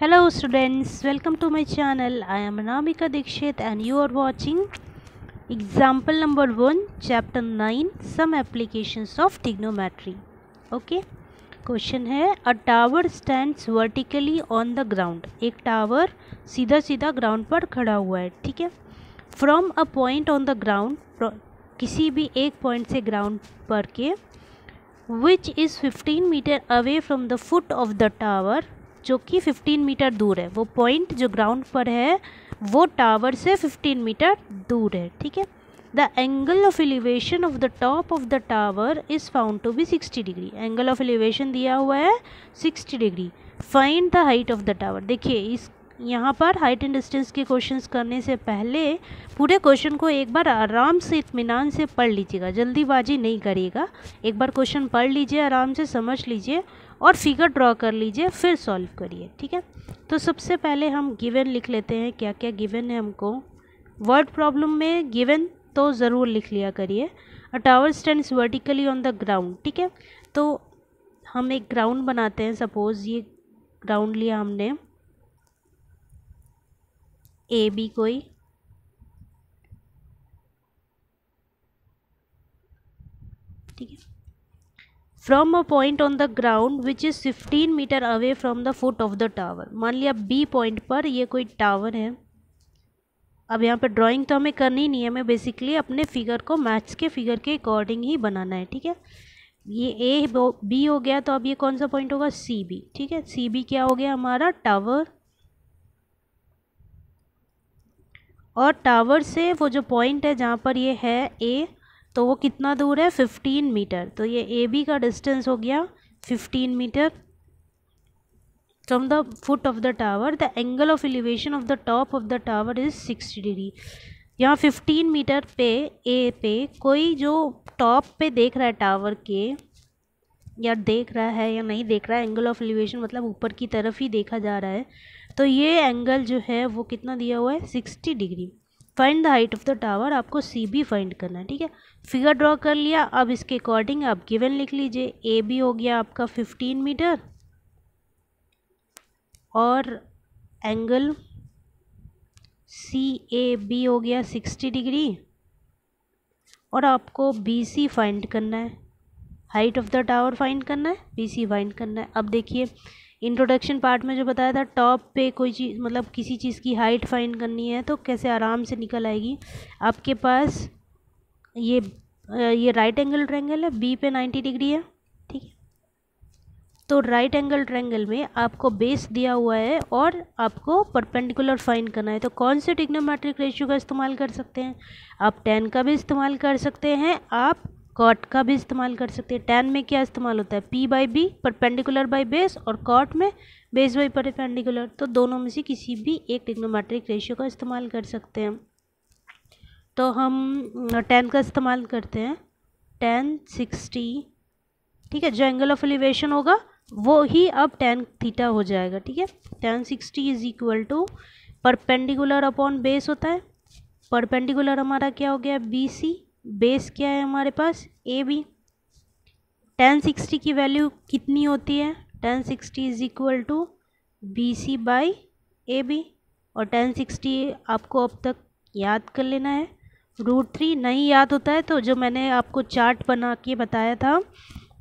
Hello students, welcome to my channel. I am Anamika Dikshit and you are watching example number 1 chapter 9 some applications of trigonometry. Okay, question है a tower stands vertically on the ground. एक tower सीधा सीधा ground पर खड़ा हुआ है. ठीक है. From a point on the ground, किसी भी एक पॉइंट से ग्राउंड पर के, which is 15 metre away from the foot of the tower, जो कि 15 मीटर दूर है. वो पॉइंट जो ग्राउंड पर है वो टावर से 15 मीटर दूर है. ठीक है. The angle of elevation of the top of the tower is found to be 60 degree. Angle of elevation दिया हुआ है 60 degree. Find the height of the tower. देखिए इस यहाँ पर हाइट एंड डिस्टेंस के क्वेश्चंस करने से पहले पूरे क्वेश्चन को एक बार आराम से इत्मीनान से पढ़ लीजिएगा, जल्दीबाजी नहीं करिएगा. एक बार क्वेश्चन पढ़ लीजिए, आराम से समझ लीजिए और फिगर ड्रॉ कर लीजिए, फिर सॉल्व करिए. ठीक है. तो सबसे पहले हम गिवन लिख लेते हैं. क्या क्या गिवन है हमको. वर्ड प्रॉब्लम में गिवन तो ज़रूर लिख लिया करिए. अ tower stands vertically on the ground. ठीक है. तो हम एक ग्राउंड बनाते हैं. सपोज़ ये ग्राउंड लिया हमने ए बी कोई. ठीक है. From a point on the ground which is 15 metre away from the foot of the tower. मान लिया बी पॉइंट पर ये कोई टावर है. अब यहाँ पर ड्राइंग तो हमें करनी नहीं है, हमें बेसिकली अपने फिगर को मैथ्स के फिगर के अकॉर्डिंग ही बनाना है. ठीक है. ये ए बी हो गया, तो अब ये कौन सा पॉइंट होगा, सी बी. ठीक है. सी बी क्या हो गया हमारा, टावर. और टावर से वो जो पॉइंट है जहाँ पर ये है ए, तो वो कितना दूर है, 15 मीटर. तो ये ए बी का डिस्टेंस हो गया 15 metre from the foot of the tower. The angle of elevation of the top of the tower is 60 degree. यहाँ 15 मीटर पे ए पे कोई जो टॉप पे देख रहा है टावर के, या देख रहा है या नहीं देख रहा है, एंगल ऑफ एलिवेशन मतलब ऊपर की तरफ ही देखा जा रहा है, तो ये एंगल जो है वो कितना दिया हुआ है, 60 degree. Find the height of the tower. आपको सी बी फाइंड करना है. ठीक है. फिगर ड्रॉ कर लिया. अब इसके अकॉर्डिंग आप गिवन लिख लीजिए. ए बी हो गया आपका 15 मीटर और एंगल सी ए बी हो गया 60 डिग्री. और आपको बी सी फाइंड करना है. Height of the tower find करना है, बी सी फाइंड करना है. अब देखिए इंट्रोडक्शन पार्ट में जो बताया था, टॉप पे कोई चीज़ मतलब किसी चीज़ की हाइट फाइंड करनी है तो कैसे आराम से निकल आएगी. आपके पास ये राइट एंगल ट्रायंगल है, बी पे 90 डिग्री है. ठीक है. तो राइट एंगल ट्रायंगल में आपको बेस दिया हुआ है और आपको परपेंडिकुलर फाइंड करना है. तो कौन से ट्रिग्नोमेट्रिक रेशियो का इस्तेमाल कर सकते हैं, आप tan का भी इस्तेमाल कर सकते हैं, आप कॉट का भी इस्तेमाल कर सकते हैं. tan में क्या इस्तेमाल होता है, p by B, perpendicular by base, और कॉट में बेस बाई परपेंडिकुलर. तो दोनों में से किसी भी एक ट्रिग्नोमेट्रिक रेशियो का इस्तेमाल कर सकते हैं. तो हम tan का इस्तेमाल करते हैं. tan 60. ठीक है. जो एंगल ऑफ एलिवेशन होगा वो ही अब tan थीटा हो जाएगा. ठीक है. tan 60 is equal to perpendicular upon base होता है. परपेंडिकुलर हमारा क्या हो गया, बी सी. बेस क्या है हमारे पास, ए बी. tan 60 की वैल्यू कितनी होती है, tan 60 is equal to B C by A B. और tan 60 आपको अब तक याद कर लेना है. √3 नहीं याद होता है तो जो मैंने आपको चार्ट बना के बताया था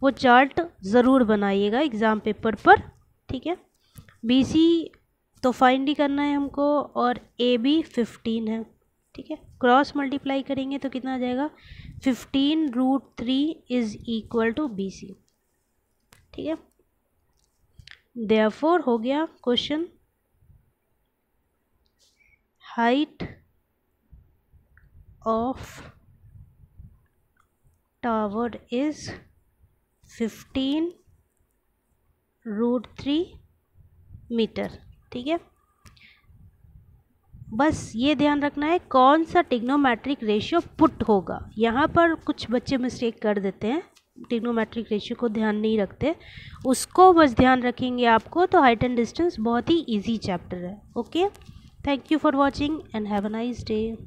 वो चार्ट ज़रूर बनाइएगा एग्ज़ाम पेपर पर. ठीक है. बी सी तो फाइंड ही करना है हमको, और ए बी 15 है. ठीक है. क्रॉस मल्टीप्लाई करेंगे तो कितना आ जाएगा, 15√3 is equal to B C. ठीक है. देयरफॉर हो गया question. Height of tower is 15√3 metre. ठीक है. बस ये ध्यान रखना है कौन सा ट्रिग्नोमेट्रिक रेशियो पुट होगा. यहाँ पर कुछ बच्चे मिस्टेक कर देते हैं, ट्रिग्नोमेट्रिक रेशियो को ध्यान नहीं रखते, उसको बस ध्यान रखेंगे आपको तो हाइट एंड डिस्टेंस बहुत ही इजी चैप्टर है. Okay. Thank you for watching and have a nice day.